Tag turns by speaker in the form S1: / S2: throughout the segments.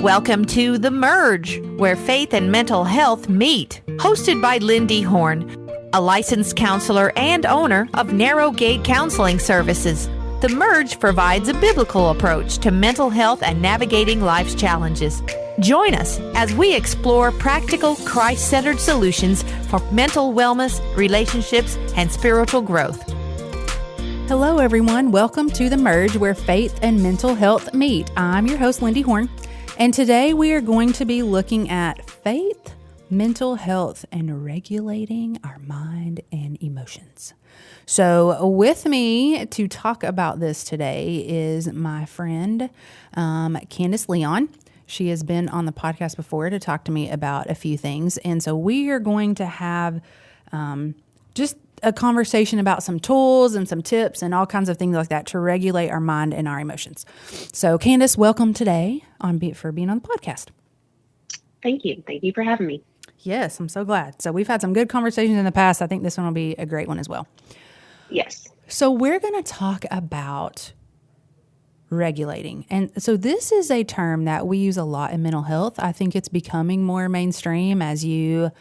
S1: Welcome to The Merge, where faith and mental health meet. Hosted by LynnDee Horn, a licensed counselor and owner of Narrow Gate Counseling Services. The Merge provides a biblical approach to mental health and navigating life's challenges. Join us as we explore practical, Christ-centered solutions for mental wellness, relationships, and spiritual growth.
S2: Hello, everyone. Welcome to The Merge, where faith and mental health meet. I'm your host, LynnDee Horn, and today we are going to be looking at faith, mental health, and regulating our mind and emotions. So with me to talk about this today is my friend, Candace Leon. She has been on the podcast before to talk to me about a few things. And so we are going to have just a conversation about some tools and some tips and all kinds of things like that to regulate our mind and our emotions. So Candace, welcome today for being on the podcast.
S3: Thank you. Thank you for having me.
S2: Yes, I'm so glad. So we've had some good conversations in the past. I think this one will be a great one as well.
S3: Yes.
S2: So we're going to talk about regulating. And so this is a term that we use a lot in mental health. I think it's becoming more mainstream as you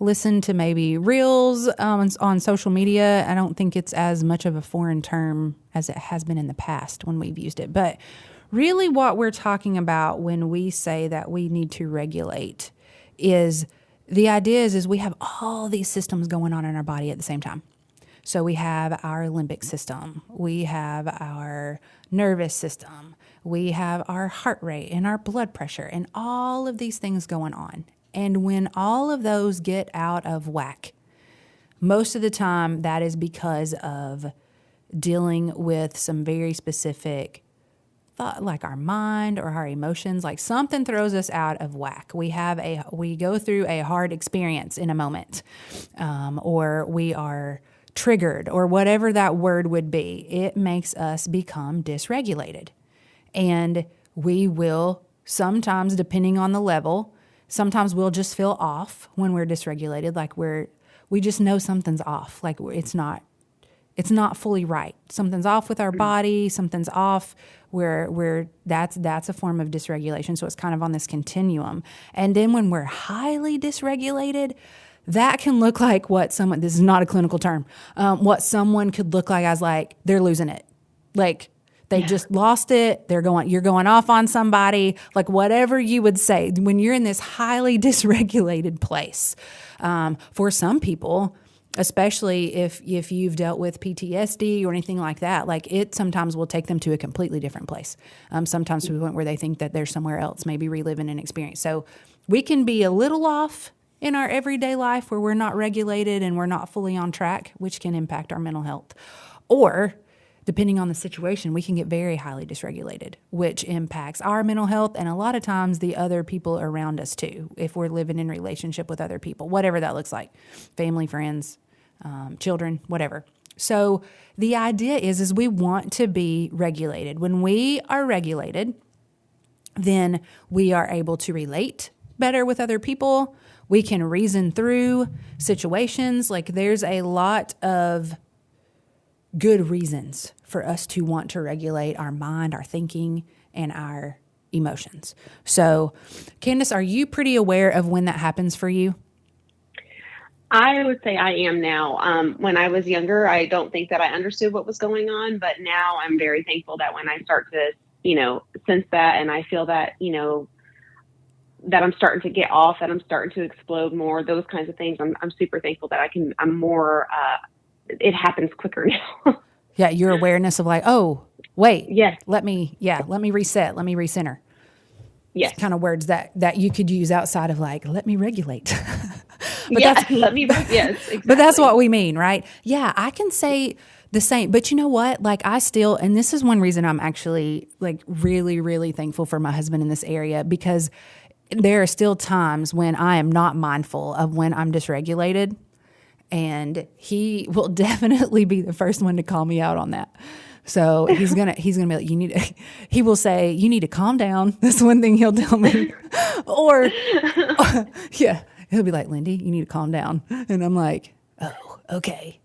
S2: listen to maybe reels on social media. I don't think it's as much of a foreign term as it has been in the past when we've used it. But really what we're talking about when we say that we need to regulate is the idea is we have all these systems going on in our body at the same time. So we have our limbic system, we have our nervous system, we have our heart rate and our blood pressure and all of these things going on. And when all of those get out of whack, most of the time that is because of dealing with some very specific thought, like our mind or our emotions, like something throws us out of whack. We go through a hard experience in a moment, or we are triggered, or whatever that word would be. It makes us become dysregulated. And we will sometimes, depending on the level, sometimes we'll just feel off when we're dysregulated, like we just know something's off, like it's not fully right. Something's off with our body, something's off where that's a form of dysregulation. So it's kind of on this continuum. And then when we're highly dysregulated, that can look like this is not a clinical term, what someone could look like as like they're losing it. Like they just lost it. You're going off on somebody, like whatever you would say when you're in this highly dysregulated place. For some people, especially if you've dealt with PTSD or anything like that, like it sometimes will take them to a completely different place. Sometimes to the point where they think that they're somewhere else, maybe reliving an experience. So we can be a little off in our everyday life where we're not regulated and we're not fully on track, which can impact our mental health. Or depending on the situation, we can get very highly dysregulated, which impacts our mental health and a lot of times the other people around us too, if we're living in relationship with other people, whatever that looks like, family, friends, children, whatever. So the idea is we want to be regulated. When we are regulated, then we are able to relate better with other people. We can reason through situations. Like there's a lot of good reasons for us to want to regulate our mind, our thinking, and our emotions. So, Candace, are you pretty aware of when that happens for you?
S3: I would say I am now. When I was younger, I don't think that I understood what was going on, but now I'm very thankful that when I start to, sense that and I feel that, that I'm starting to get off, that I'm starting to explode more, those kinds of things, I'm super thankful that I'm more, it happens quicker now.
S2: Yeah, your awareness of like, oh, wait,
S3: yes,
S2: let me reset, let me recenter.
S3: Yes,
S2: kind of words that you could use outside of like, let me regulate.
S3: Yes, exactly.
S2: But that's what we mean, right? Yeah, I can say the same. But you know what? Like and this is one reason I'm actually like really, really thankful for my husband in this area, because there are still times when I am not mindful of when I'm dysregulated. And he will definitely be the first one to call me out on that. So he's gonna be like, he will say, you need to calm down. That's one thing he'll tell me. Or he'll be like, LynnDee, you need to calm down. And I'm like, oh, okay.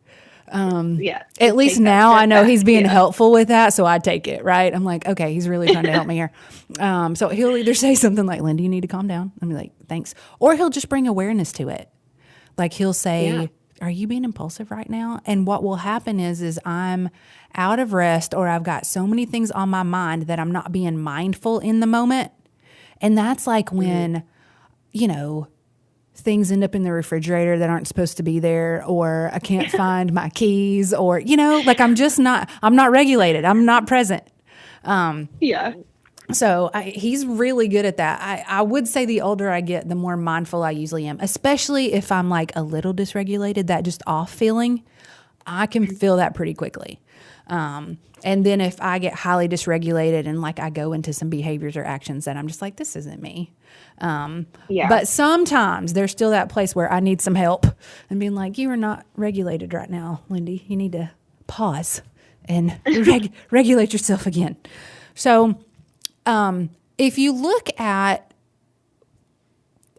S3: Yeah.
S2: At least
S3: Take that
S2: now
S3: step
S2: I know
S3: back.
S2: he's being
S3: Yeah.
S2: helpful with that, so I take it, right? I'm like, okay, he's really trying to help me here. So he'll either say something like, "Linda, you need to calm down." I'm like, "Thanks," or he'll just bring awareness to it. Like he'll say,
S3: Yeah.
S2: "Are you being impulsive right now?" And what will happen is I'm out of rest, or I've got so many things on my mind that I'm not being mindful in the moment. And that's like when, you know, things end up in the refrigerator that aren't supposed to be there, or I can't find my keys, or, you know, like I'm not regulated. I'm not present.
S3: Yeah.
S2: So he's really good at that. I would say the older I get, the more mindful I usually am, especially if I'm like a little dysregulated, that just off feeling, I can feel that pretty quickly. And then if I get highly dysregulated and like I go into some behaviors or actions that I'm just like, this isn't me.
S3: Yeah.
S2: But sometimes there's still that place where I need some help and being like, you are not regulated right now, LynnDee. You need to pause and regulate yourself again. So if you look at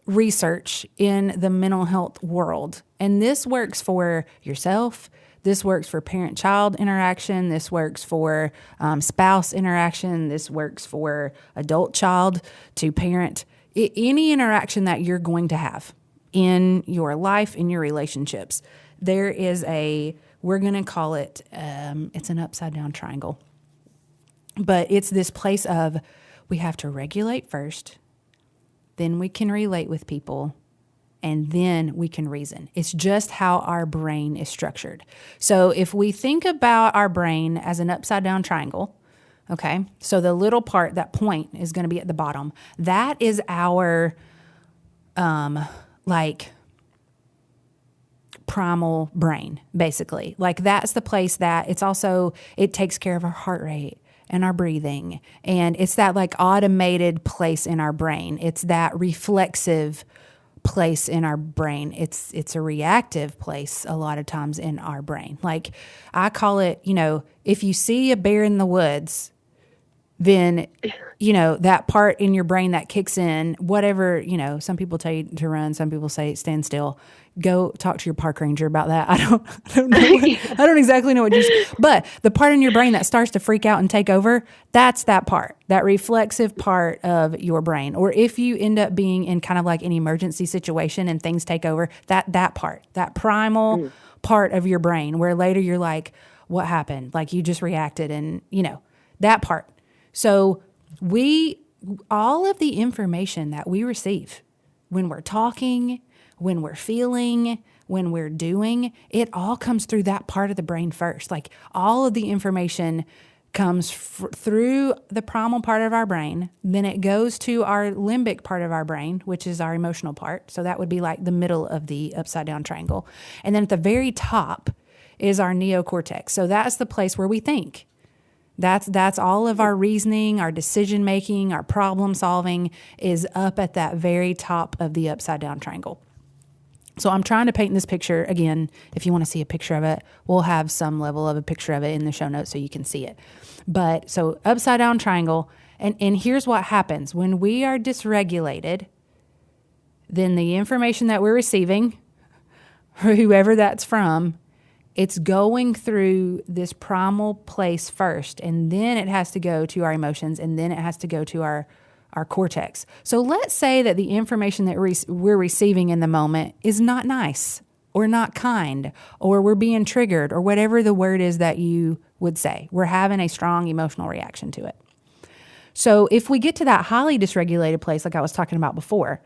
S2: research in the mental health world, and this works for yourself, this works for parent-child interaction, this works for spouse interaction, this works for adult-child to parent, any interaction that you're going to have in your life, in your relationships, there is we're going to call it, it's an upside-down triangle. But it's this place of we have to regulate first, then we can relate with people, and then we can reason. It's just how our brain is structured. So if we think about our brain as an upside down triangle, okay, so the little part, that point is going to be at the bottom. That is our like primal brain, basically. Like that's the place that it takes care of our heart rate and our breathing. And it's that like automated place in our brain. It's that reflexive place in our brain. It's a reactive place a lot of times in our brain. Like I call it, if you see a bear in the woods, then, that part in your brain that kicks in, whatever, some people tell you to run, some people say stand still. Go talk to your park ranger about that. I don't know. I don't exactly know but the part in your brain that starts to freak out and take over, that's that part, that reflexive part of your brain. Or if you end up being in kind of like an emergency situation and things take over, that part, that primal part of your brain where later you're like, what happened? Like you just reacted and, that part. So all of the information that we receive when we're talking, when we're feeling, when we're doing, it all comes through that part of the brain first. Like all of the information comes through the primal part of our brain. Then it goes to our limbic part of our brain, which is our emotional part. So that would be like the middle of the upside down triangle. And then at the very top is our neocortex. So that's the place where we think. That's all of our reasoning, our decision making, our problem solving is up at that very top of the upside down triangle. So I'm trying to paint this picture again. If you want to see a picture of it, we'll have some level of a picture of it in the show notes so you can see it. But so upside down triangle, and here's what happens when we are dysregulated. Then the information that we're receiving, whoever that's from, it's going through this primal place first, and then it has to go to our emotions, and then it has to go to our cortex. So let's say that the information that we're receiving in the moment is not nice or not kind, or we're being triggered, or whatever the word is that you would say. We're having a strong emotional reaction to it. So if we get to that highly dysregulated place, like I was talking about before,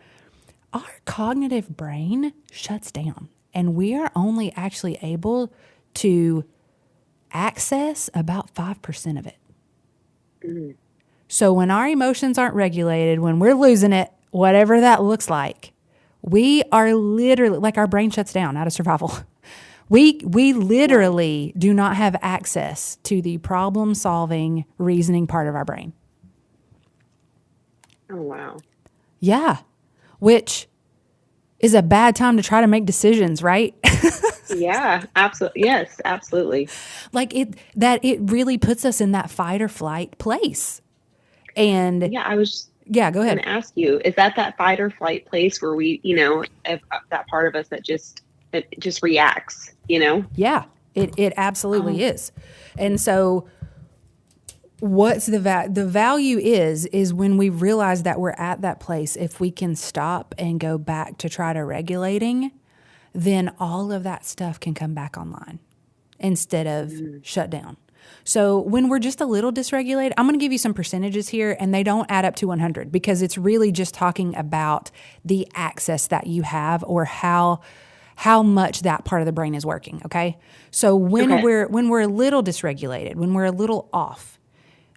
S2: our cognitive brain shuts down. And we are only actually able to access about 5% of it. Mm-hmm. So when our emotions aren't regulated, when we're losing it, whatever that looks like, we are literally, like our brain shuts down out of survival. We literally do not have access to the problem-solving, reasoning part of our brain.
S3: Oh, wow.
S2: Yeah, which is a bad time to try to make decisions, right?
S3: Yeah, absolutely. Yes, absolutely.
S2: Like it really puts us in that fight or flight place. And
S3: yeah,
S2: go ahead.
S3: going to ask you, is that fight or flight place where we, if that part of us that just reacts,
S2: Yeah. It absolutely is. And so what's the value is when we realize that we're at that place, if we can stop and go back to try to regulating, then all of that stuff can come back online instead of shut down. So when we're just a little dysregulated, I'm going to give you some percentages here, and they don't add up to 100 because it's really just talking about the access that you have or how much that part of the brain is working. Okay. So when we're a little dysregulated, when we're a little off,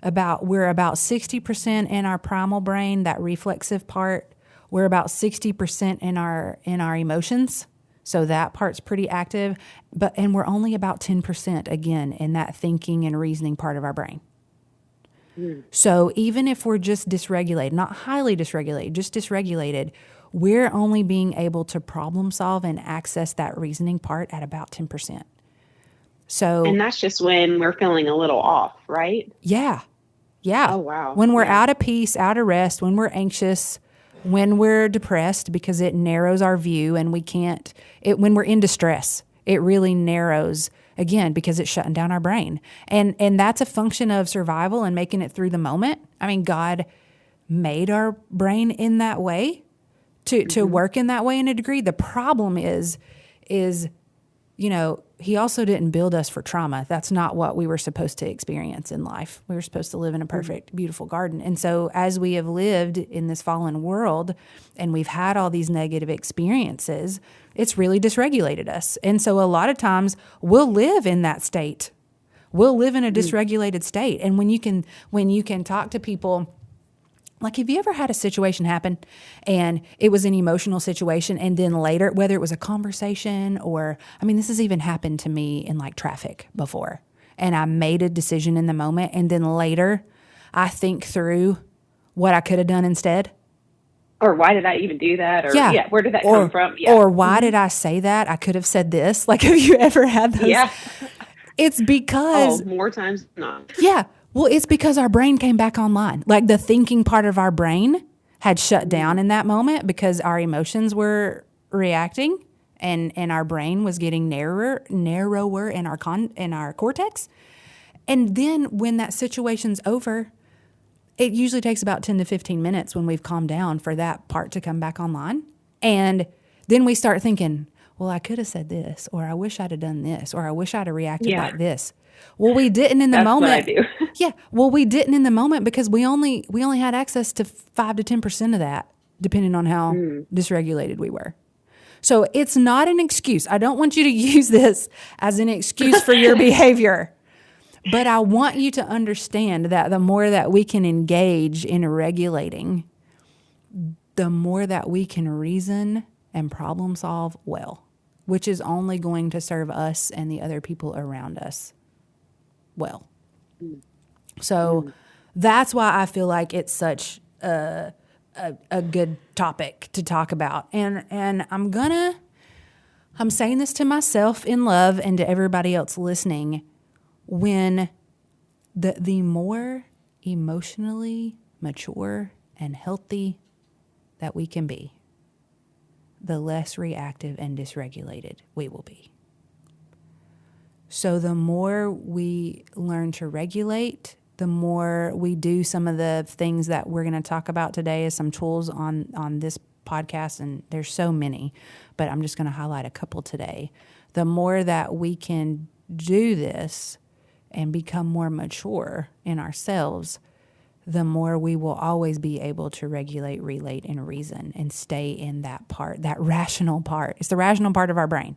S2: we're about 60% in our primal brain, that reflexive part. We're about 60% in our emotions. So that part's pretty active, and we're only about 10% again in that thinking and reasoning part of our brain. So even if we're just dysregulated, not highly dysregulated, just dysregulated, we're only being able to problem solve and access that reasoning part at about 10%. So,
S3: and that's just when we're feeling a little off, right?
S2: Yeah.
S3: Oh, wow.
S2: When we're out of peace, out of rest, when we're anxious, when we're depressed, because it narrows our view, and when we're in distress, it really narrows again because it's shutting down our brain. And that's a function of survival and making it through the moment. I mean, God made our brain in that way to work in that way in a degree. The problem is, he also didn't build us for trauma. That's not what we were supposed to experience in life. We were supposed to live in a perfect, beautiful garden. And so as we have lived in this fallen world and we've had all these negative experiences, it's really dysregulated us. And so a lot of times we'll live in that state. We'll live in a dysregulated state. And when you can talk to people, like, have you ever had a situation happen and it was an emotional situation, and then later, whether it was a conversation or, this has even happened to me in like traffic before, and I made a decision in the moment, and then later I think through what I could have done instead.
S3: Or why did I even do that? Or where did that come from?
S2: Or why did I say that? I could have said this. Like, have you ever had those?
S3: Yeah.
S2: It's because...
S3: more times than not.
S2: Yeah. Well, it's because our brain came back online. Like, the thinking part of our brain had shut down in that moment because our emotions were reacting, and our brain was getting narrower in our cortex. And then when that situation's over, it usually takes about 10 to 15 minutes when we've calmed down for that part to come back online. And then we start thinking, well, I could have said this, or I wish I'd have done this, or I wish I'd have reacted like this. Well, we didn't in the moment.
S3: That's what I do.
S2: Yeah. Well, we didn't in the moment because we only had access to 5 to 10% of that, depending on how dysregulated we were. So it's not an excuse. I don't want you to use this as an excuse for your behavior. But I want you to understand that the more that we can engage in regulating, the more that we can reason and problem solve well, which is only going to serve us and the other people around us well. So that's why I feel like it's such a good topic to talk about. And I'm saying this to myself in love and to everybody else listening. When the more emotionally mature and healthy that we can be, the less reactive and dysregulated we will be. So the more we learn to regulate, the more we do some of the things that we're going to talk about today as some tools on this podcast, and there's so many, but I'm just going to highlight a couple today. The more that we can do this and become more mature in ourselves, the more we will always be able to regulate, relate, and reason and stay in that part, that rational part. It's the rational part of our brain.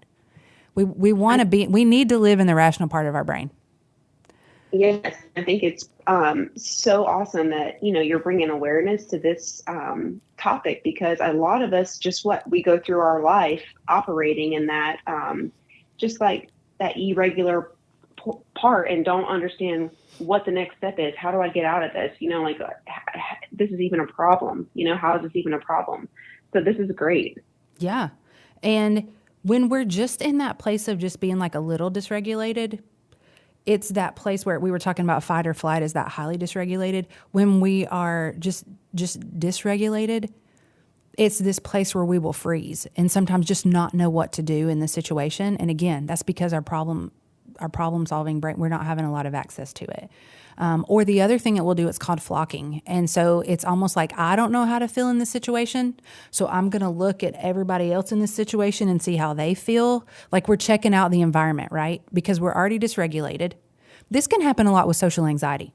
S2: We need to live in the rational part of our brain.
S3: Yes, I think it's so awesome that, you're bringing awareness to this topic, because a lot of us we go through our life operating in that, just like that irregular part, and don't understand what the next step is. How do I get out of this? This is even a problem. How is this even a problem? So this is great.
S2: Yeah. And when we're just in that place of just being like a little dysregulated, it's that place where we were talking about fight or flight is that highly dysregulated. When we are just dysregulated, it's this place where we will freeze and sometimes just not know what to do in the situation. And again, that's because our problem our problem solving brain, we're not having a lot of access to it. Or the other thing it will do, it's called flocking. And so it's almost like, I don't know how to feel in this situation, so I'm going to look at everybody else in this situation and see how they feel. Like we're checking out the environment, right? Because we're already dysregulated. This can happen a lot with social anxiety.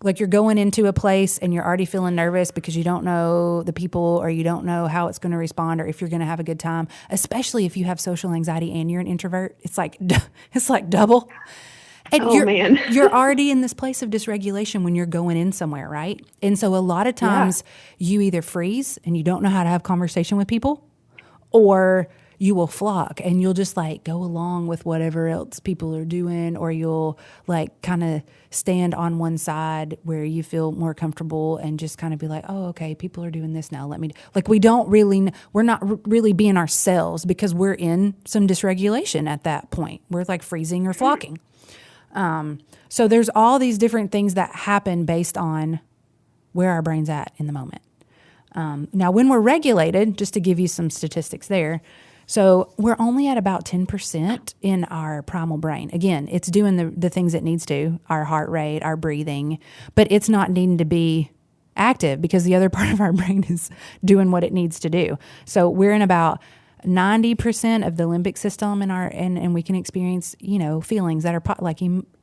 S2: Like you're going into a place and you're already feeling nervous because you don't know the people or you don't know how it's going to respond or if you're going to have a good time, especially if you have social anxiety and you're an introvert. It's like double. And
S3: man.
S2: You're already in this place of dysregulation when you're going in somewhere, right? And so a lot of times you either freeze and you don't know how to have conversation with people, or you will flock and you'll just like go along with whatever else people are doing, or you'll like kind of stand on one side where you feel more comfortable and just kind of be like, oh, okay, people are doing this now. Like we're not really being ourselves because we're in some dysregulation at that point. We're like freezing or flocking. So there's all these different things that happen based on where our brain's at in the moment. Now, when we're regulated, just to give you some statistics there, so we're only at about 10% in our primal brain. Again, it's doing the things it needs to, our heart rate, our breathing, but it's not needing to be active because the other part of our brain is doing what it needs to do. So we're in about 90% of the limbic system and we can experience, feelings that are like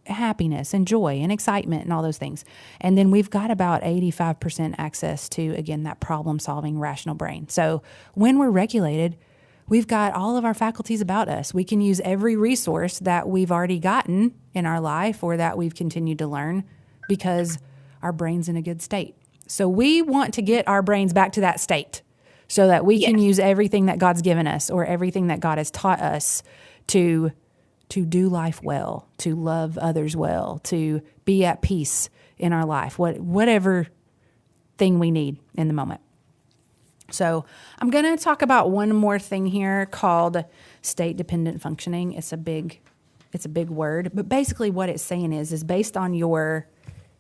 S2: happiness and joy and excitement and all those things. And then we've got about 85% access to, again, that problem solving rational brain. So when we're regulated, we've got all of our faculties about us. We can use every resource that we've already gotten in our life or that we've continued to learn because our brain's in a good state. So we want to get our brains back to that state so that we can use everything that God's given us or everything that God has taught us to do life well, to love others well, to be at peace in our life, whatever thing we need in the moment. So I'm going to talk about one more thing here called state-dependent functioning. It's a big word, but basically what it's saying is based on your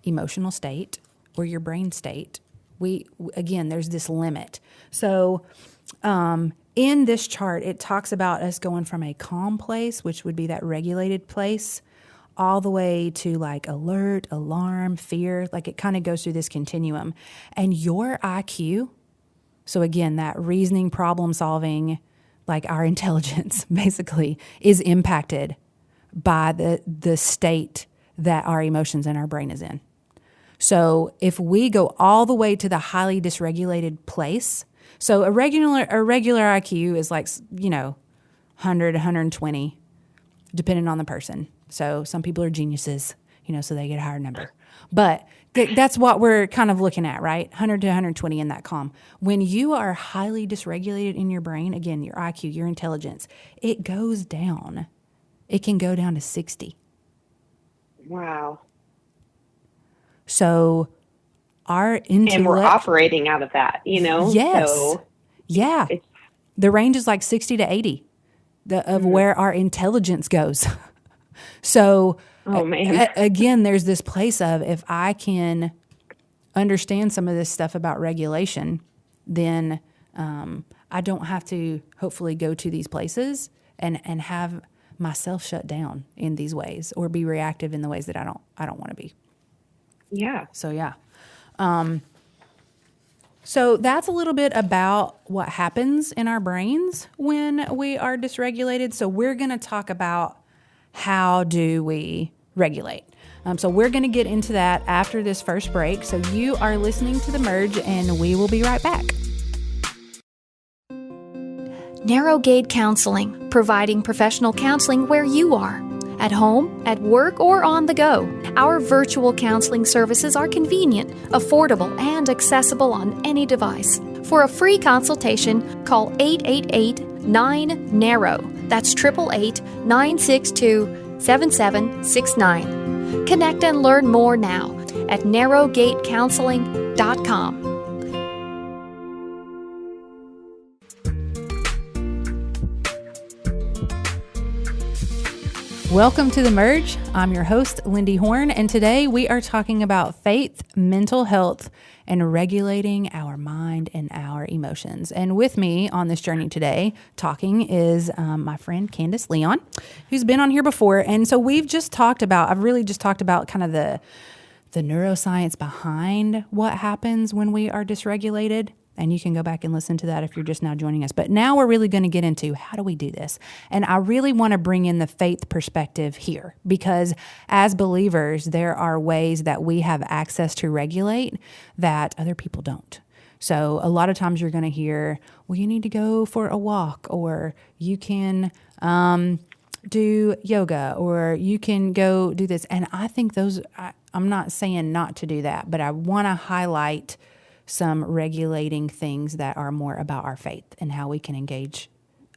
S2: emotional state or your brain state, again, there's this limit. So in this chart, it talks about us going from a calm place, which would be that regulated place, all the way to like alert, alarm, fear. Like it kind of goes through this continuum. And your IQ, so again, that reasoning, problem solving, like our intelligence basically is impacted by the state that our emotions and our brain is in. So if we go all the way to the highly dysregulated place, so a regular IQ is like, 100, 120, depending on the person. So some people are geniuses, so they get a higher number. But that's what we're kind of looking at, right? 100 to 120 in that calm. When you are highly dysregulated in your brain, again, your IQ, your intelligence, it goes down. It can go down to 60.
S3: Wow.
S2: So our intellect...
S3: And we're operating out of that,
S2: Yes.
S3: So
S2: yeah. The range is like 60 to 80 of where our intelligence goes. So, again, there's this place of if I can understand some of this stuff about regulation, then I don't have to hopefully go to these places and have myself shut down in these ways or be reactive in the ways that I don't want to be.
S3: Yeah.
S2: So, yeah. So that's a little bit about what happens in our brains when we are dysregulated. So we're going to talk about how do we regulate. So we're going to get into that after this first break. So you are listening to The Merge, and we will be right back.
S4: Narrow Gate Counseling, providing professional counseling where you are. At home, at work, or on the go. Our virtual counseling services are convenient, affordable, and accessible on any device. For a free consultation, call 888-9-NARROW. That's 888-962-7769. Connect and learn more now at narrowgatecounseling.com.
S2: Welcome to The Merge. I'm your host, LynnDee Horn, and today we are talking about faith, mental health, and regulating our mind and our emotions. And with me on this journey today, talking is my friend Candace Leon, who's been on here before. And so I've really just talked about kind of the neuroscience behind what happens when we are dysregulated. And you can go back and listen to that if you're just now joining us. But now we're really going to get into how do we do this? And I really want to bring in the faith perspective here because as believers, there are ways that we have access to regulate that other people don't. So a lot of times you're going to hear, well, you need to go for a walk, or you can do yoga, or you can go do this. And I think I'm not saying not to do that, but I want to highlight some regulating things that are more about our faith and how we can engage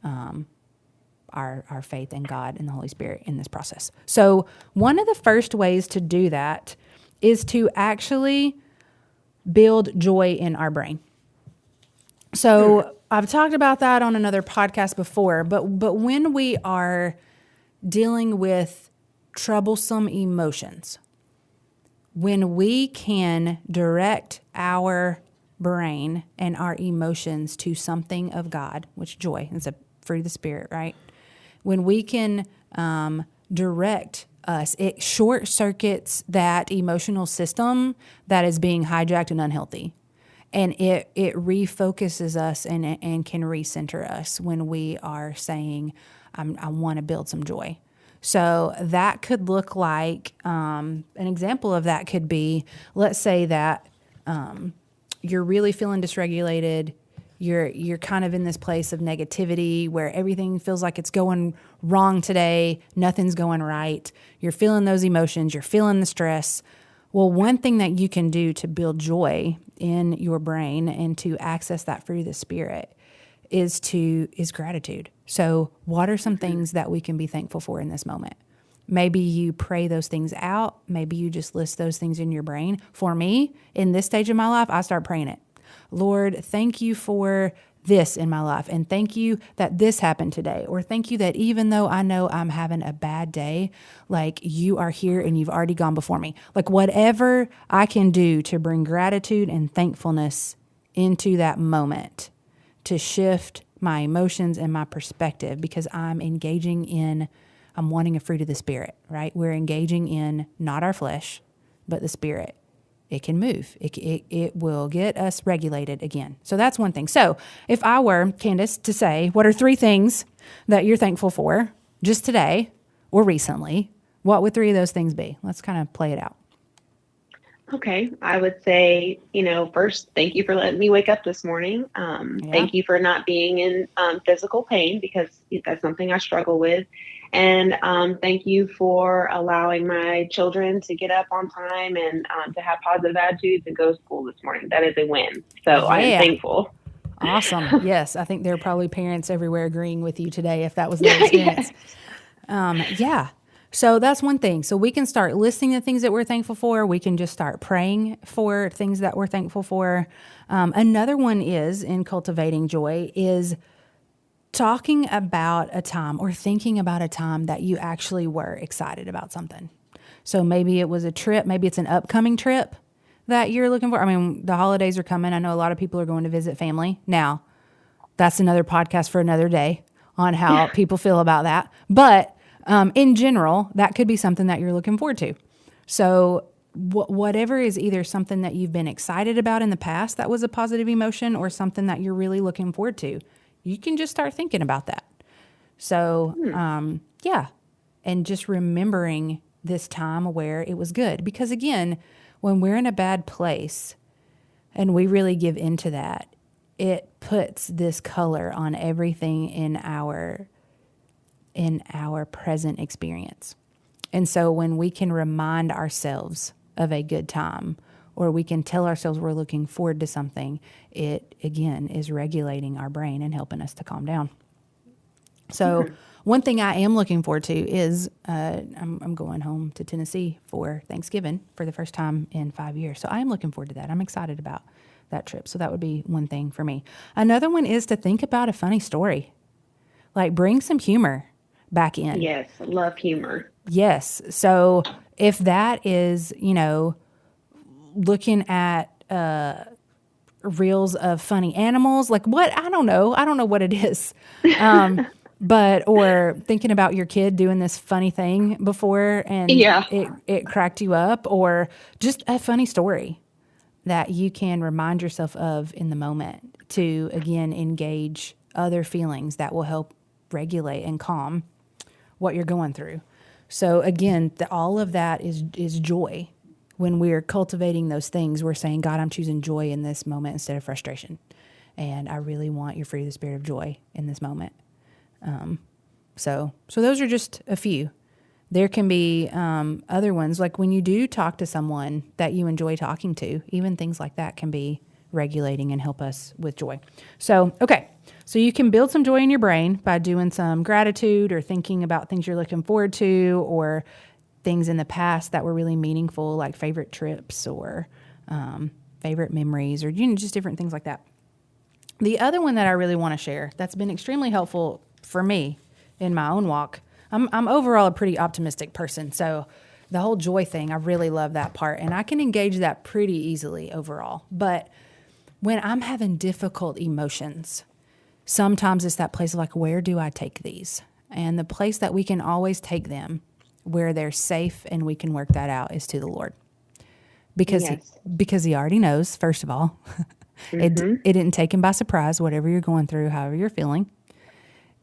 S2: our faith in God and the Holy Spirit in this process. So one of the first ways to do that is to actually build joy in our brain. So I've talked about that on another podcast before, but when we are dealing with troublesome emotions, when we can direct our brain and our emotions to something of God, which joy is a fruit of the Spirit, right? When we can direct us, it short circuits that emotional system that is being hijacked and unhealthy. And it refocuses us and can recenter us when we are saying, I want to build some joy. So that could look like, an example of that could be, let's say that you're really feeling dysregulated. You're kind of in this place of negativity where everything feels like it's going wrong today. Nothing's going right. You're feeling those emotions. You're feeling the stress. Well, one thing that you can do to build joy in your brain and to access that fruit of the Spirit is gratitude. So what are some things that we can be thankful for in this moment? Maybe you pray those things out. Maybe you just list those things in your brain. For me, in this stage of my life, I start praying it. Lord, thank you for this in my life. And thank you that this happened today. Or thank you that even though I know I'm having a bad day, like you are here and you've already gone before me. Like whatever I can do to bring gratitude and thankfulness into that moment to shift my emotions and my perspective, because I'm wanting a fruit of the Spirit, right? We're engaging in not our flesh, but the Spirit. It can move. It will get us regulated again. So that's one thing. So if I were, Candace, to say, what are 3 things that you're thankful for just today or recently, what would 3 of those things be? Let's kind of play it out.
S3: Okay. I would say, first, thank you for letting me wake up this morning. Thank you for not being in physical pain, because that's something I struggle with. And thank you for allowing my children to get up on time and to have positive attitudes and go to school this morning. That is a win. So I am thankful.
S2: Awesome. Yes. I think there are probably parents everywhere agreeing with you today if that was their experience.
S3: Yes.
S2: So that's one thing. So we can start listing the things that we're thankful for. We can just start praying for things that we're thankful for. Another one is, in cultivating joy, is talking about a time or thinking about a time that you actually were excited about something. So maybe it was a trip. Maybe it's an upcoming trip that you're looking for. I mean, the holidays are coming. I know a lot of people are going to visit family. Now, that's another podcast for another day on how people feel about that. But in general, that could be something that you're looking forward to. So whatever is either something that you've been excited about in the past that was a positive emotion, or something that you're really looking forward to, you can just start thinking about that. So, and just remembering this time where it was good. Because again, when we're in a bad place and we really give into that, it puts this color on everything in our present experience. And so when we can remind ourselves of a good time, or we can tell ourselves we're looking forward to something, it again is regulating our brain and helping us to calm down. So one thing I am looking forward to is I'm going home to Tennessee for Thanksgiving for the first time in 5 years. So I am looking forward to that. I'm excited about that trip. So that would be one thing for me. Another one is to think about a funny story. Like, bring some humor. back in.
S3: Yes, love humor.
S2: Yes. So if that is, looking at reels of funny animals, like what? I don't know what it is. Or thinking about your kid doing this funny thing before and
S3: Yeah.
S2: it cracked you up, or just a funny story that you can remind yourself of in the moment to, again, engage other feelings that will help regulate and calm what you're going through. So again, all of that is joy. When we're cultivating those things, we're saying, God, I'm choosing joy in this moment instead of frustration. And I really want your fruit of the spirit of joy in this moment. So those are just a few. There can be other ones, like when you do talk to someone that you enjoy talking to, even things like that can be regulating and help us with joy. So, okay. So you can build some joy in your brain by doing some gratitude or thinking about things you're looking forward to, or things in the past that were really meaningful, like favorite trips or favorite memories, or just different things like that. The other one that I really want to share that's been extremely helpful for me in my own walk, I'm overall a pretty optimistic person, so the whole joy thing, I really love that part, and I can engage that pretty easily overall. But when I'm having difficult emotions, sometimes it's that place of like, where do I take these? And the place that we can always take them, where they're safe and we can work that out, is to the Lord. Because he already knows, first of all. It didn't take him by surprise, whatever you're going through, however you're feeling.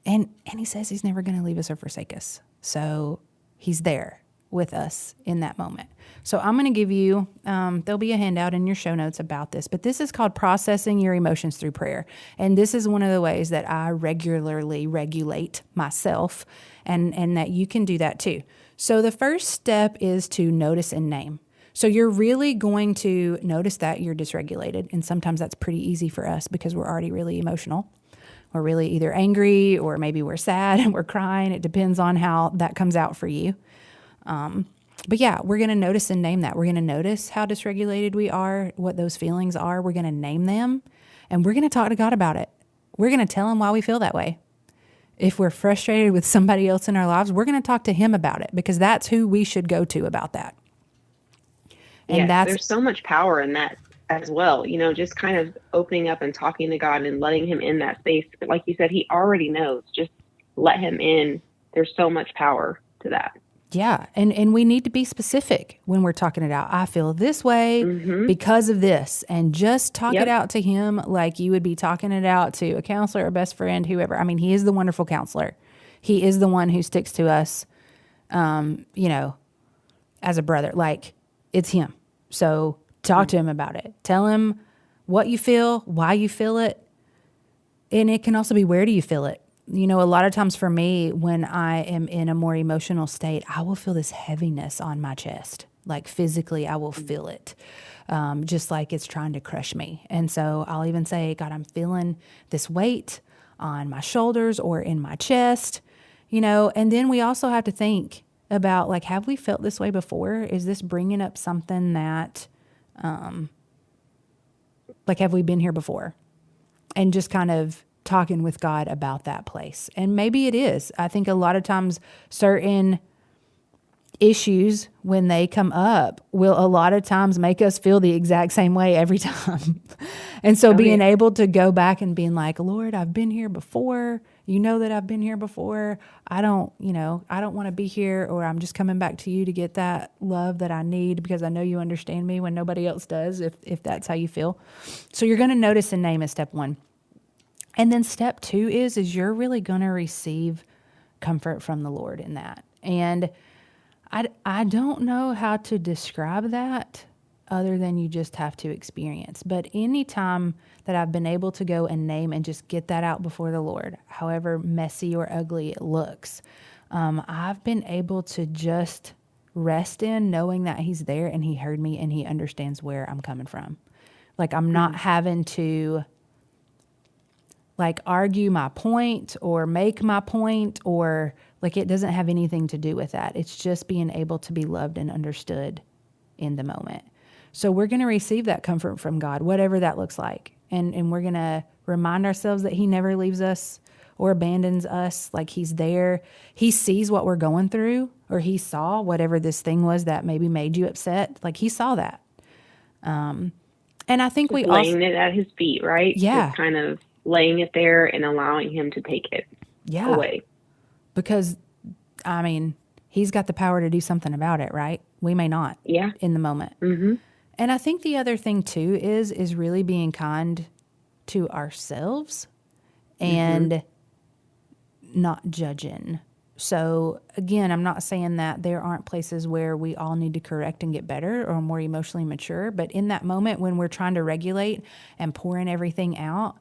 S2: And he says he's never going to leave us or forsake us. So he's there with us in that moment. So I'm going to give you, there'll be a handout in your show notes about this, but this is called Processing Your Emotions Through Prayer. And this is one of the ways that I regularly regulate myself, and that you can do that too. So the first step is to notice and name. So you're really going to notice that you're dysregulated. And sometimes that's pretty easy for us because we're already really emotional. We're really either angry or maybe we're sad and we're crying. It depends on how that comes out for you. But yeah, we're going to notice and name that. We're going to notice how dysregulated we are, what those feelings are. We're going to name them, and we're going to talk to God about it. We're going to tell him why we feel that way. If we're frustrated with somebody else in our lives, we're going to talk to him about it, because that's who we should go to about that. And
S3: there's so much power in that as well. Just kind of opening up and talking to God and letting him in that space. But like you said, he already knows. Just let him in. There's so much power to that.
S2: Yeah. And we need to be specific when we're talking it out. I feel this way because of this. And just talk it out to him like you would be talking it out to a counselor, a best friend, whoever. I mean, he is the wonderful counselor. He is the one who sticks to us, as a brother. Like, it's him. So talk to him about it. Tell him what you feel, why you feel it. And it can also be, where do you feel it? A lot of times for me, when I am in a more emotional state, I will feel this heaviness on my chest. Like physically, I will feel it, just like it's trying to crush me. And so I'll even say, God, I'm feeling this weight on my shoulders or in my chest, and then we also have to think about, like, have we felt this way before? Is this bringing up something that, have we been here before? And just kind of talking with God about that place. And maybe it is. I think a lot of times certain issues, when they come up, will a lot of times make us feel the exact same way every time. And so being able to go back and being like, Lord, I've been here before. You know that I've been here before. I don't want to be here, or I'm just coming back to you to get that love that I need, because I know you understand me when nobody else does, if that's how you feel. So you're going to notice and name as step one. And then step two is you're really going to receive comfort from the Lord in that. And I don't know how to describe that other than you just have to experience. But anytime that I've been able to go and name and just get that out before the Lord, however messy or ugly it looks, I've been able to just rest in knowing that he's there and he heard me and he understands where I'm coming from. Like, I'm not having to argue my point or make my point, or it doesn't have anything to do with that. It's just being able to be loved and understood in the moment. So we're going to receive that comfort from God, whatever that looks like. And we're going to remind ourselves that he never leaves us or abandons us. Like he's there. He sees what we're going through, or he saw whatever this thing was that maybe made you upset. Like he saw that. And I think
S3: Just
S2: we
S3: laying
S2: also,
S3: it at his feet, right?
S2: Yeah.
S3: Just kind of laying it there and allowing him to take it away.
S2: Because, I mean, he's got the power to do something about it, right? We may not in the moment.
S3: Mm-hmm.
S2: And I think the other thing too is really being kind to ourselves and not judging. So again, I'm not saying that there aren't places where we all need to correct and get better or more emotionally mature, but in that moment when we're trying to regulate and pouring everything out,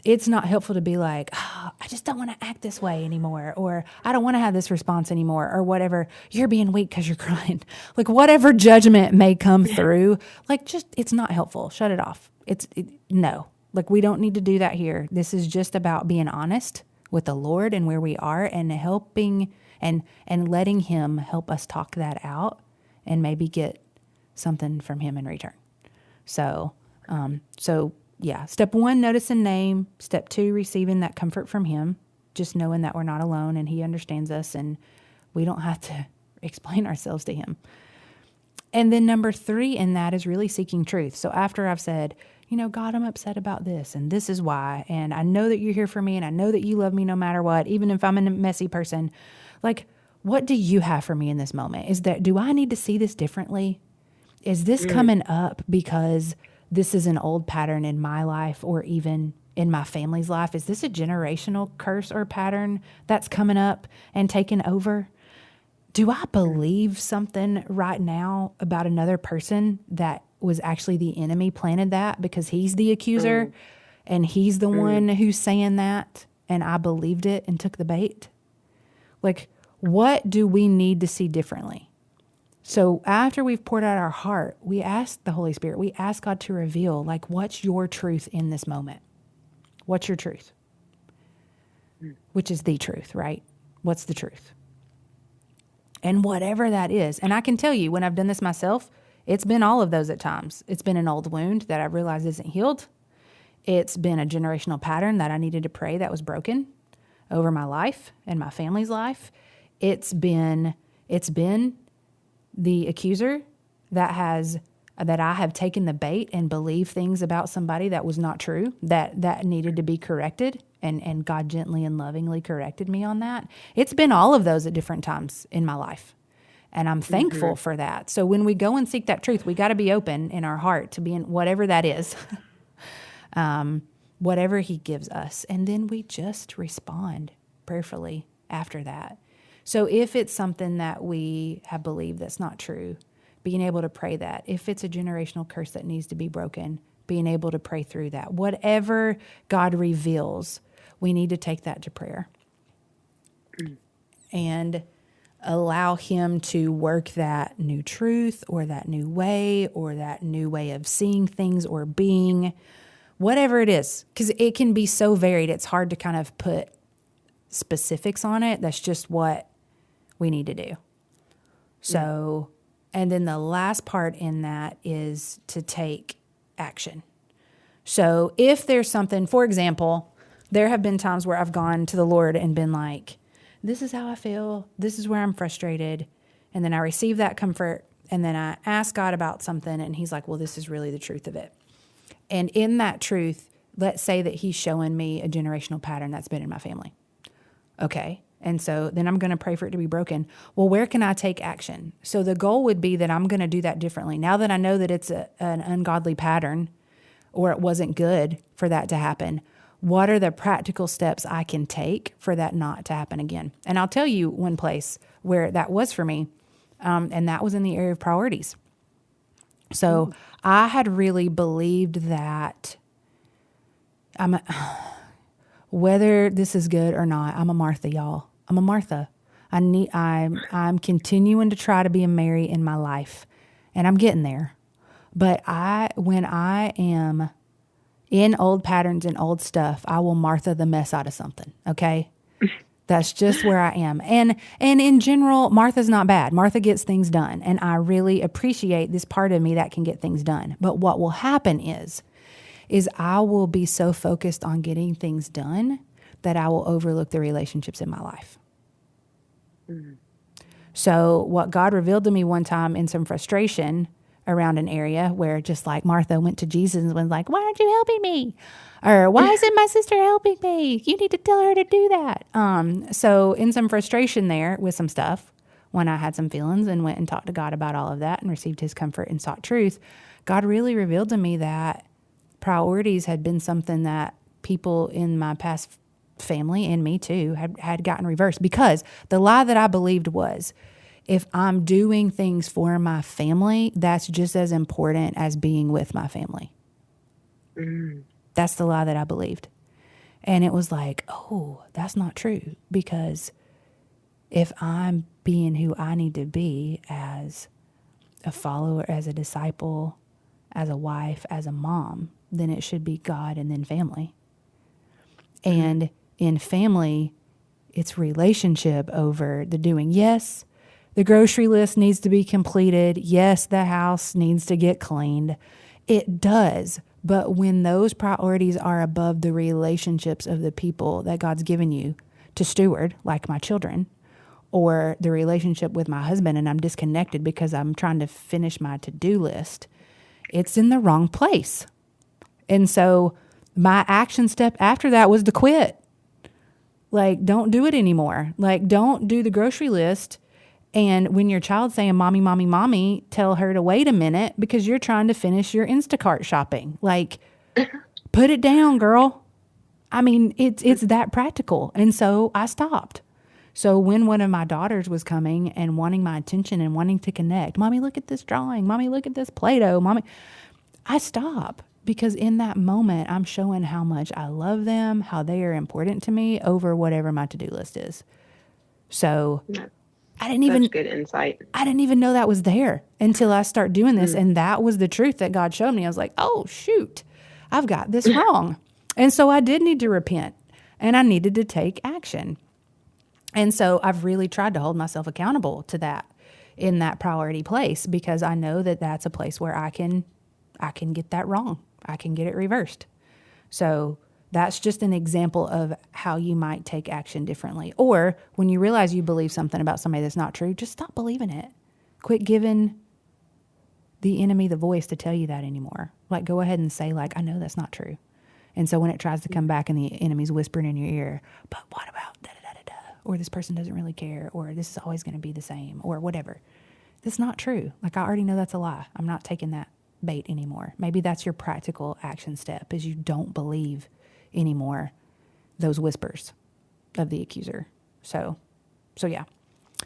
S2: it's not helpful to be like, oh, I just don't want to act this way anymore, or I don't want to have this response anymore, or whatever. You're being weak because you're crying. Like whatever judgment may come through, like just, it's not helpful. Shut it off. No, like we don't need to do that here. This is just about being honest with the Lord and where we are and helping and letting him help us talk that out and maybe get something from him in return. So, yeah, step 1, notice and name. Step 2, receiving that comfort from him, just knowing that we're not alone and he understands us and we don't have to explain ourselves to him. And then number 3 in that is really seeking truth. So after I've said, God, I'm upset about this and this is why, and I know that you're here for me and I know that you love me no matter what, even if I'm a messy person, like, what do you have for me in this moment? Do I need to see this differently? Is this coming up because this is an old pattern in my life or even in my family's life? Is this a generational curse or pattern that's coming up and taking over? Do I believe something right now about another person that was actually the enemy planted that because he's the accuser and he's the one who's saying that and I believed it and took the bait? Like, what do we need to see differently? So after we've poured out our heart, we ask the Holy Spirit, we ask God to reveal, like, what's your truth in this moment? What's your truth? Which is the truth, right? What's the truth? And whatever that is. And I can tell you, when I've done this myself, it's been all of those at times. It's been an old wound that I realized isn't healed. It's been a generational pattern that I needed to pray that was broken over my life and my family's life. It's been the accuser that I have taken the bait and believed things about somebody that was not true, that needed to be corrected, and God gently and lovingly corrected me on that. It's been all of those at different times in my life, and I'm thankful for that. So when we go and seek that truth, we got to be open in our heart to being whatever that is, whatever he gives us, and then we just respond prayerfully after that. So if it's something that we have believed that's not true, being able to pray that. If it's a generational curse that needs to be broken, being able to pray through that. Whatever God reveals, we need to take that to prayer and allow him to work that new truth or that new way of seeing things or being, whatever it is. Because it can be so varied, it's hard to kind of put specifics on it. That's just what we need to do. So, and then the last part in that is to take action. So if there's something, for example, there have been times where I've gone to the Lord and been like, this is how I feel. This is where I'm frustrated. And then I receive that comfort. And then I ask God about something and he's like, well, this is really the truth of it. And in that truth, let's say that he's showing me a generational pattern that's been in my family. Okay. And so then I'm going to pray for it to be broken. Well, where can I take action? So the goal would be that I'm going to do that differently. Now that I know that it's an ungodly pattern or it wasn't good for that to happen, what are the practical steps I can take for that not to happen again? And I'll tell you one place where that was for me, and that was in the area of priorities. So I had really believed that whether this is good or not, I'm a Martha, y'all. I'm a Martha. I'm continuing to try to be a Mary in my life, and I'm getting there. But when I am in old patterns and old stuff, I will Martha the mess out of something. Okay, that's just where I am. And in general, Martha's not bad. Martha gets things done, and I really appreciate this part of me that can get things done. But what will happen is I will be so focused on getting things done that I will overlook the relationships in my life. So what God revealed to me one time in some frustration around an area where, just like Martha went to Jesus and was like, why aren't you helping me? Or why isn't my sister helping me? You need to tell her to do that. So in some frustration there with some stuff, when I had some feelings and went and talked to God about all of that and received his comfort and sought truth, God really revealed to me that priorities had been something that people in my past family and me too had gotten reversed, because the lie that I believed was, if I'm doing things for my family, that's just as important as being with my family. That's the lie that I believed. And it was like, oh, that's not true, because if I'm being who I need to be as a follower, as a disciple, as a wife, as a mom, then it should be God and then family. And in family, it's relationship over the doing. Yes, the grocery list needs to be completed. Yes, the house needs to get cleaned. It does. But when those priorities are above the relationships of the people that God's given you to steward, like my children, or the relationship with my husband, and I'm disconnected because I'm trying to finish my to-do list, it's in the wrong place. And so my action step after that was to quit. Like, don't do it anymore. Like, don't do the grocery list. And when your child's saying, mommy, mommy, mommy, tell her to wait a minute because you're trying to finish your Instacart shopping. Like, put it down, girl. I mean, it's that practical. And so I stopped. So when one of my daughters was coming and wanting my attention and wanting to connect, mommy, look at this drawing. Mommy, look at this Play-Doh. Mommy, I stop, because in that moment, I'm showing how much I love them, how they are important to me over whatever my to-do list is. So I didn't even,
S3: good insight.
S2: I didn't even know that was there until I start doing this. And that was the truth that God showed me. I was like, oh, shoot, I've got this wrong. And so I did need to repent, and I needed to take action. And so I've really tried to hold myself accountable to that in that priority place, because I know that that's a place where I can get that wrong. I can get it reversed. So that's just an example of how you might take action differently. Or when you realize you believe something about somebody that's not true, just stop believing it. Quit giving the enemy the voice to tell you that anymore. Like, go ahead and say, like, I know that's not true. And so when it tries to come back and the enemy's whispering in your ear, but what about da-da-da-da-da? Or this person doesn't really care, or this is always going to be the same, or whatever. That's not true. Like, I already know that's a lie. I'm not taking that bait anymore. Maybe that's your practical action step, is you don't believe anymore those whispers of the accuser. So yeah.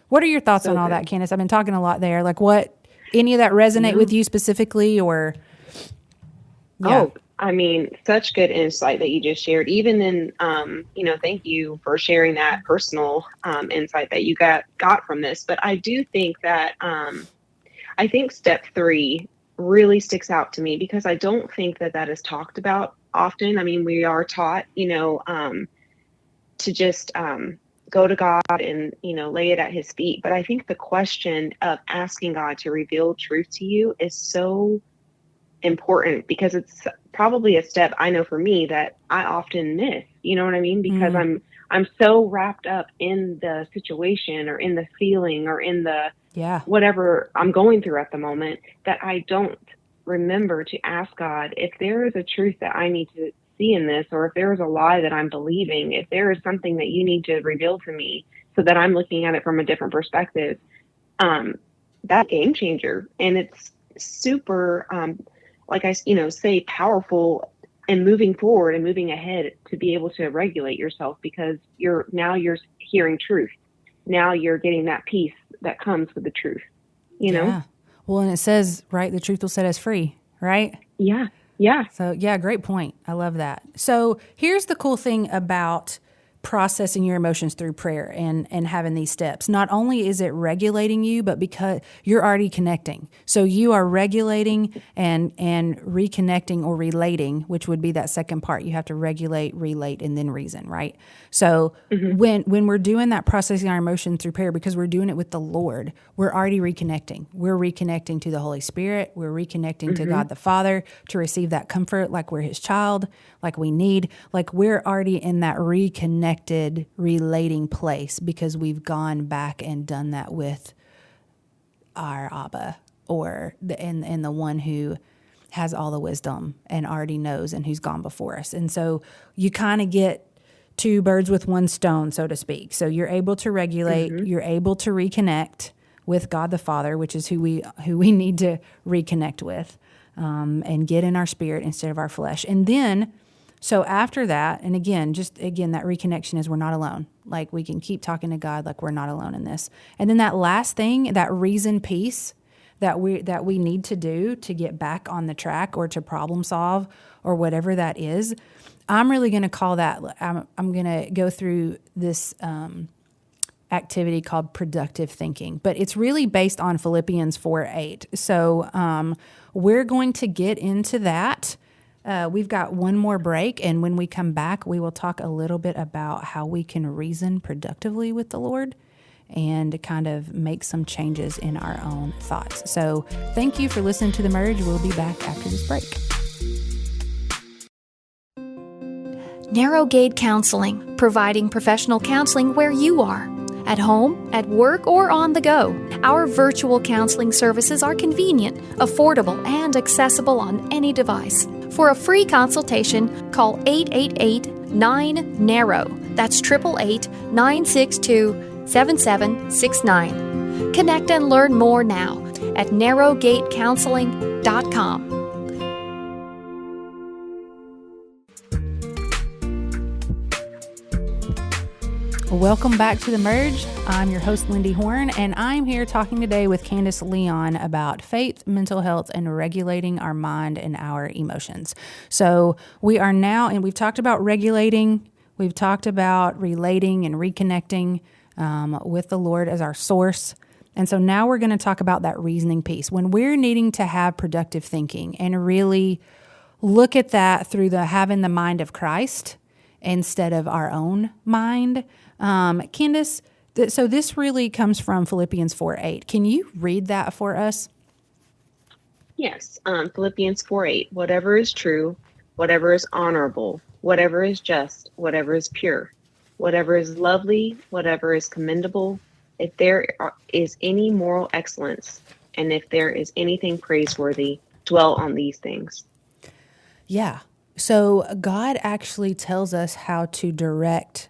S2: What are your thoughts on all that, Candace? I've been talking a lot there. Like, what, any of that resonate with you specifically, or? Yeah.
S3: Oh, I mean, such good insight that you just shared. Even in, thank you for sharing that personal insight that you got from this. But I do think that I think step 3 really sticks out to me, because I don't think that is talked about often. I mean, we are taught, to just go to God and, lay it at his feet. But I think the question of asking God to reveal truth to you is so important, because it's probably a step, I know for me, that I often miss. You know what I mean? Because I'm so wrapped up in the situation, or in the feeling, or in the whatever I'm going through at the moment, that I don't remember to ask God if there is a truth that I need to see in this, or if there is a lie that I'm believing, if there is something that you need to reveal to me so that I'm looking at it from a different perspective. That game changer. And it's super, like I say, powerful and moving forward and moving ahead to be able to regulate yourself, because you're hearing truth. Now you're getting that peace that comes with the truth, you know?
S2: Well, and it says, right, the truth will set us free, right?
S3: Yeah.
S2: So, yeah, great point. I love that. So here's the cool thing about processing your emotions through prayer and having these steps. Not only is it regulating you, but because you're already connecting. So you are regulating and reconnecting or relating, which would be that second part. You have to regulate, relate, and then reason, right? So when we're doing that processing our emotions through prayer, because we're doing it with the Lord, we're already reconnecting. We're reconnecting to the Holy Spirit. We're reconnecting to God the Father to receive that comfort like we're his child, like we need, like we're already in that reconnected, relating place because we've gone back and done that with our Abba or the one who has all the wisdom and already knows and who's gone before us. And so you kind of get two birds with one stone, so to speak. So you're able to regulate, you're able to reconnect with God the Father, which is who we need to reconnect with, and get in our spirit instead of our flesh. And then, so after that, and again, that reconnection is we're not alone. Like we can keep talking to God like we're not alone in this. And then that last thing, that reason piece that we need to do to get back on the track or to problem solve or whatever that is, I'm really going to call that, I'm going to go through this activity called productive thinking, but it's really based on Philippians 4:8. So we're going to get into that. We've got one more break, and when we come back, we will talk a little bit about how we can reason productively with the Lord and kind of make some changes in our own thoughts. So thank you for listening to The Merge. We'll be back after this break.
S4: Narrow Gate Counseling, providing professional counseling where you are, at home, at work, or on the go. Our virtual counseling services are convenient, affordable, and accessible on any device. For a free consultation, call 888-9-NARROW. That's 888-962-7769. Connect and learn more now at narrowgatecounseling.com.
S2: Welcome back to The Merge. I'm your host, LynnDee Horn, and I'm here talking today with Candace Leon about faith, mental health, and regulating our mind and our emotions. So we are now, and we've talked about regulating, we've talked about relating and reconnecting with the Lord as our source. And so now we're going to talk about that reasoning piece. When we're needing to have productive thinking and really look at that through having the mind of Christ instead of our own mind. Candace, so this really comes from Philippians 4:8. Can you read that for us?
S3: Yes. Philippians 4:8. Whatever is true, whatever is honorable, whatever is just, whatever is pure, whatever is lovely, whatever is commendable, if there is any moral excellence, and if there is anything praiseworthy, dwell on these things.
S2: Yeah. So God actually tells us how to direct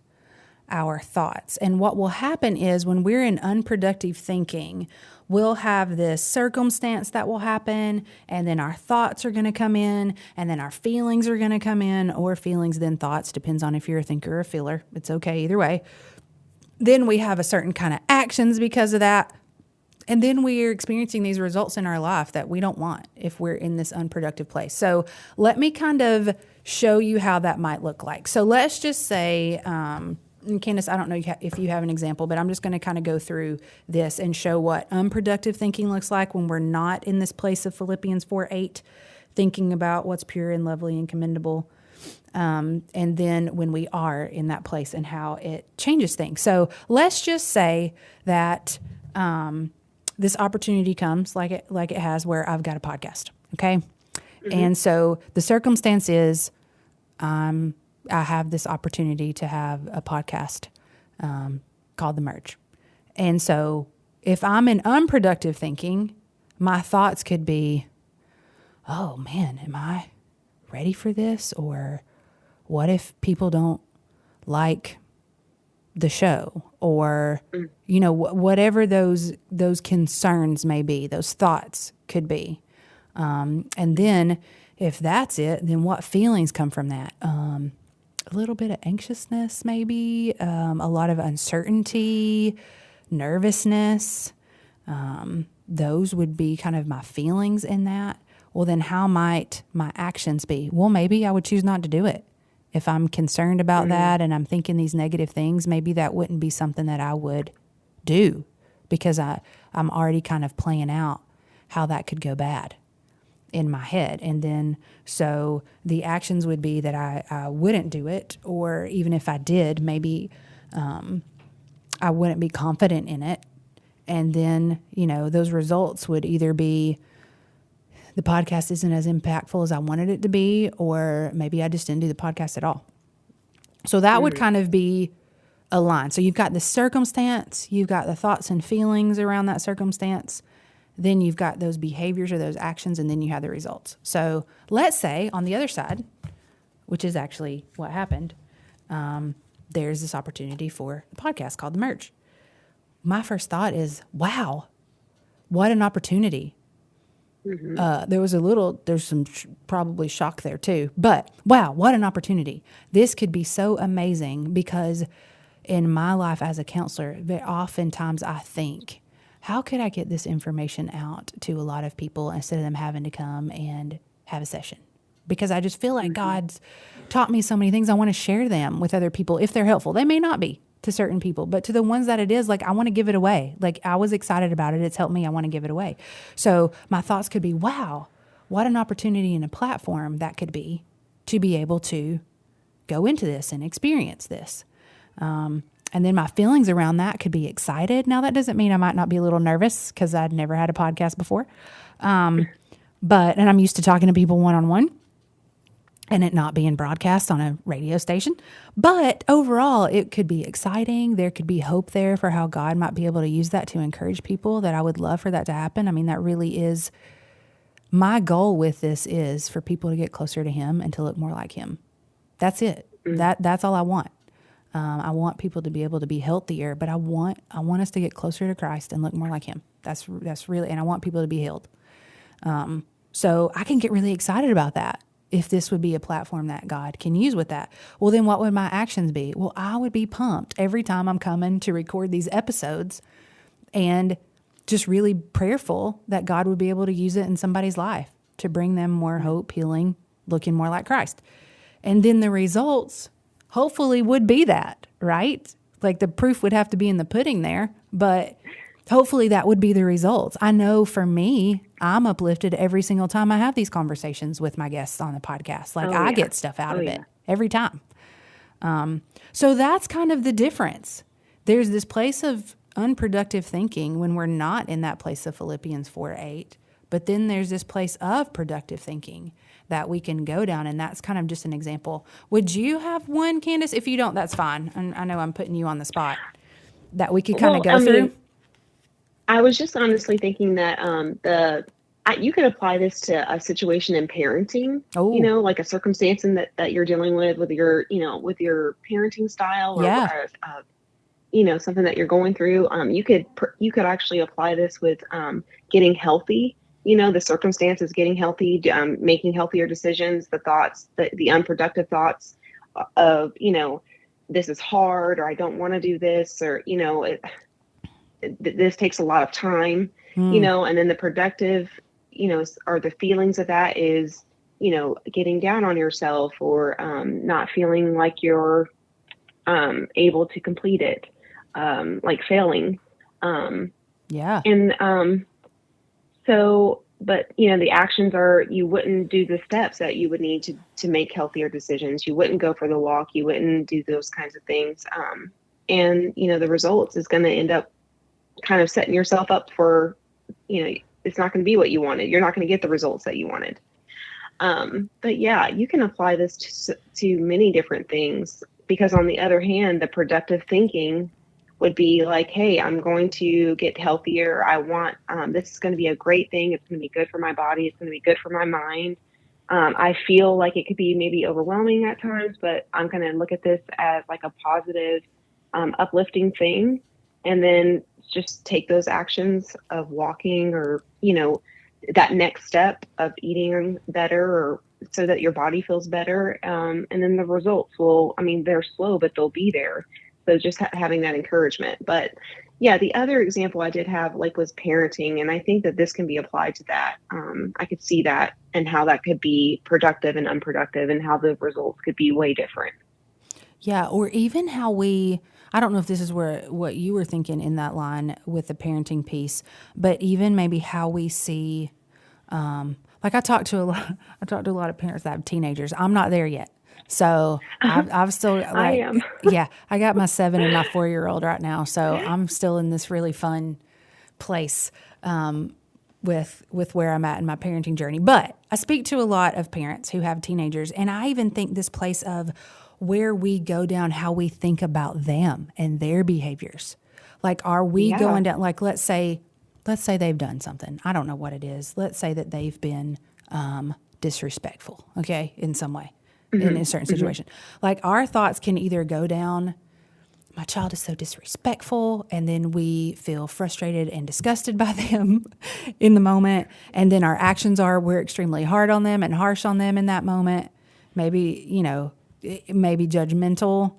S2: our thoughts. And what will happen is when we're in unproductive thinking, we'll have this circumstance that will happen, and then our thoughts are going to come in, and then our feelings are going to come in, or feelings then thoughts, depends on if you're a thinker or a feeler. It's okay either way. Then we have a certain kind of actions because of that. And then we are experiencing these results in our life that we don't want if we're in this unproductive place. So let me kind of show you how that might look like. So let's just say, and Candace, I don't know if you have an example, but I'm just going to kind of go through this and show what unproductive thinking looks like when we're not in this place of Philippians 4:8, thinking about what's pure and lovely and commendable. And then when we are in that place and how it changes things. So let's just say that this opportunity comes like it has where I've got a podcast, okay? Mm-hmm. And so the circumstance is I have this opportunity to have a podcast called The Merge. And so if I'm in unproductive thinking, my thoughts could be, oh man, am I ready for this? Or what if people don't like the show? Or, you know, whatever those concerns may be, those thoughts could be. And then if that's it, then what feelings come from that? A little bit of anxiousness, maybe, a lot of uncertainty, nervousness. Those would be kind of my feelings in that. Well, then how might my actions be? Well, maybe I would choose not to do it. If I'm concerned about that and I'm thinking these negative things, maybe that wouldn't be something that I would do, because I'm already kind of playing out how that could go bad in my head. And then so the actions would be that I wouldn't do it, or even if I did, maybe I wouldn't be confident in it. And then, those results would either be the podcast isn't as impactful as I wanted it to be, or maybe I just didn't do the podcast at all. So that would kind of be a line. So you've got the circumstance, you've got the thoughts and feelings around that circumstance, then you've got those behaviors or those actions, and then you have the results. So let's say on the other side, which is actually what happened, there's this opportunity for a podcast called The Merge. My first thought is, wow, what an opportunity. There's some probably shock there too, but wow, what an opportunity. This could be so amazing, because in my life as a counselor, oftentimes I think, how could I get this information out to a lot of people instead of them having to come and have a session? Because I just feel like God's taught me so many things. I want to share them with other people if they're helpful. They may not be to certain people, but to the ones that it is, like, I want to give it away. Like, I was excited about it. It's helped me. I want to give it away. So my thoughts could be, wow, what an opportunity and a platform that could be to be able to go into this and experience this. And then my feelings around that could be excited. Now, that doesn't mean I might not be a little nervous, because I'd never had a podcast before. And I'm used to talking to people one-on-one and it not being broadcast on a radio station. But overall, it could be exciting. There could be hope there for how God might be able to use that to encourage people, that I would love for that to happen. I mean, that really is my goal with this, is for people to get closer to Him and to look more like Him. That's it. That's all I want. I want people to be able to be healthier, but I want us to get closer to Christ and look more like Him. That's really, and I want people to be healed. So I can get really excited about that. If this would be a platform that God can use with that, well, then what would my actions be? Well, I would be pumped every time I'm coming to record these episodes, and just really prayerful that God would be able to use it in somebody's life to bring them more hope, healing, looking more like Christ. And then the results hopefully would be that, right? Like, the proof would have to be in the pudding there, but hopefully that would be the results. I know for me, I'm uplifted every single time I have these conversations with my guests on the podcast. Like, I get stuff out of it every time. So that's kind of the difference. There's this place of unproductive thinking when we're not in that place of Philippians 4:8, but then there's this place of productive thinking that we can go down, and that's kind of just an example. Would you have one, Candace? If you don't, that's fine. And I know I'm putting you on the spot, that we could kind of go through.
S3: I was just honestly thinking that you could apply this to a situation in parenting. Like a circumstance that you're dealing with your with your parenting style, or something that you're going through. You could actually apply this with getting healthy. The circumstances, getting healthy, making healthier decisions, the thoughts, the unproductive thoughts of this is hard, or I don't want to do this, or this takes a lot of time, and then the productive, or the feelings of that is, getting down on yourself, or not feeling like you're able to complete it, like failing. But the actions are, you wouldn't do the steps that you would need to make healthier decisions. You wouldn't go for the walk. You wouldn't do those kinds of things. And the results is going to end up kind of setting yourself up for, it's not going to be what you wanted. You're not going to get the results that you wanted. But yeah, you can apply this to many different things, because on the other hand, the productive thinking would be like, hey, I'm going to get healthier. I want, this is going to be a great thing. It's going to be good for my body. It's going to be good for my mind. I feel like it could be maybe overwhelming at times, but I'm going to look at this as like a positive, uplifting thing. And then just take those actions of walking, or, that next step of eating better, or so that your body feels better. And then the results they're slow, but they'll be there. So just having that encouragement. But, Yeah, the other example I did have like was parenting, and I think that this can be applied to that. I could see that and how that could be productive and unproductive, and how the results could be way different.
S2: Yeah, or even how I don't know if this is what you were thinking in that line with the parenting piece, but even maybe how we see, like I talk to a lot of parents that have teenagers. I'm not there yet. So I've still like,
S3: I am.
S2: yeah, I got my 7 and my 4-year-old right now. So I'm still in this really fun place, with where I'm at in my parenting journey. But I speak to a lot of parents who have teenagers, and I even think this place of where we go down, how we think about them and their behaviors. Like, are we going down, like, let's say they've done something. I don't know what it is. Let's say that they've been disrespectful, okay, in some way, in a certain situation. Like, our thoughts can either go down, my child is so disrespectful, and then we feel frustrated and disgusted by them in the moment. And then our actions are, we're extremely hard on them and harsh on them in that moment. Maybe, maybe judgmental.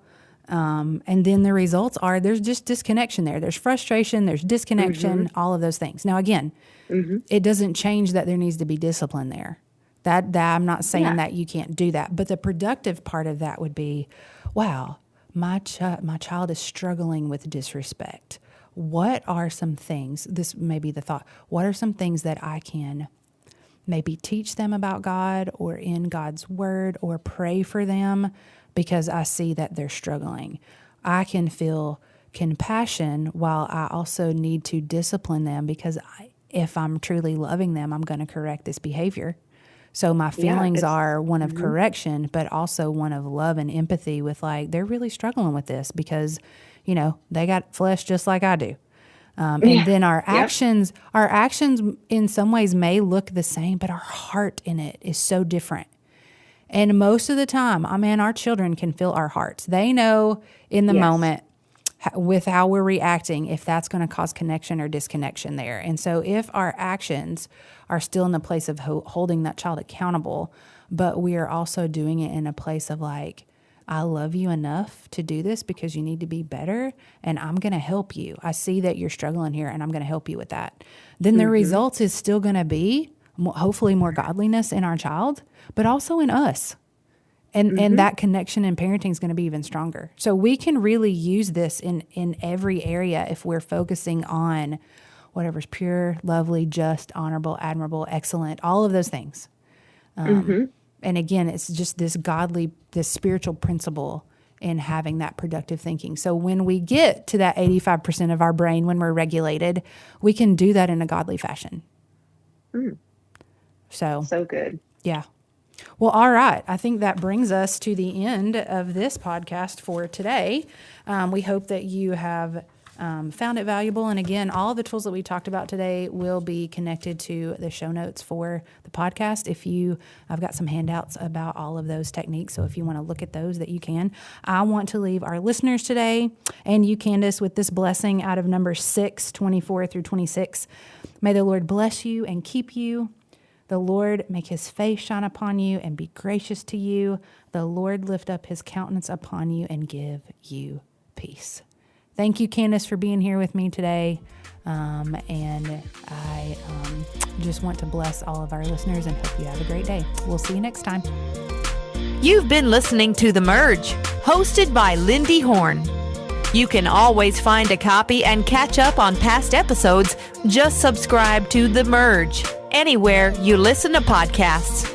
S2: And then the results are, there's just disconnection there. There's frustration, there's disconnection, all of those things. Now, again, it doesn't change that there needs to be discipline there. That I'm not saying that you can't do that. But the productive part of that would be, wow, my child is struggling with disrespect. What are some things, this may be the thought, what are some things that I can maybe teach them about God or in God's word, or pray for them because I see that they're struggling? I can feel compassion while I also need to discipline them, because if I'm truly loving them, I'm going to correct this behavior. So my feelings are one of correction, but also one of love and empathy with, like, they're really struggling with this because, they got flesh just like I do. And then our actions in some ways may look the same, but our heart in it is so different. And most of the time, our children can feel our hearts. They know in the moment with how we're reacting if that's going to cause connection or disconnection there. And so if our actions are still in the place of holding that child accountable, but we are also doing it in a place of, like, I love you enough to do this because you need to be better, and I'm going to help you. I see that you're struggling here, and I'm going to help you with that. Then the results is still going to be hopefully more godliness in our child, but also in us. And that connection in parenting is going to be even stronger. So we can really use this in every area if we're focusing on whatever's pure, lovely, just, honorable, admirable, excellent, all of those things. And again, it's just this spiritual principle in having that productive thinking. So when we get to that 85% of our brain, when we're regulated, we can do that in a godly fashion. So good. Yeah. Well, all right. I think that brings us to the end of this podcast for today. We hope that you have found it valuable. And again, all the tools that we talked about today will be connected to the show notes for the podcast. I've got some handouts about all of those techniques. So if you want to look at those, that you can. I want to leave our listeners today and you, Candace, with this blessing out of Numbers 6:24-26. May the Lord bless you and keep you. The Lord make his face shine upon you and be gracious to you. The Lord lift up his countenance upon you and give you peace. Thank you, Candace, for being here with me today. And I just want to bless all of our listeners and hope you have a great day. We'll see you next time.
S1: You've been listening to The Merge, hosted by LynnDee Horn. You can always find a copy and catch up on past episodes. Just subscribe to The Merge anywhere you listen to podcasts.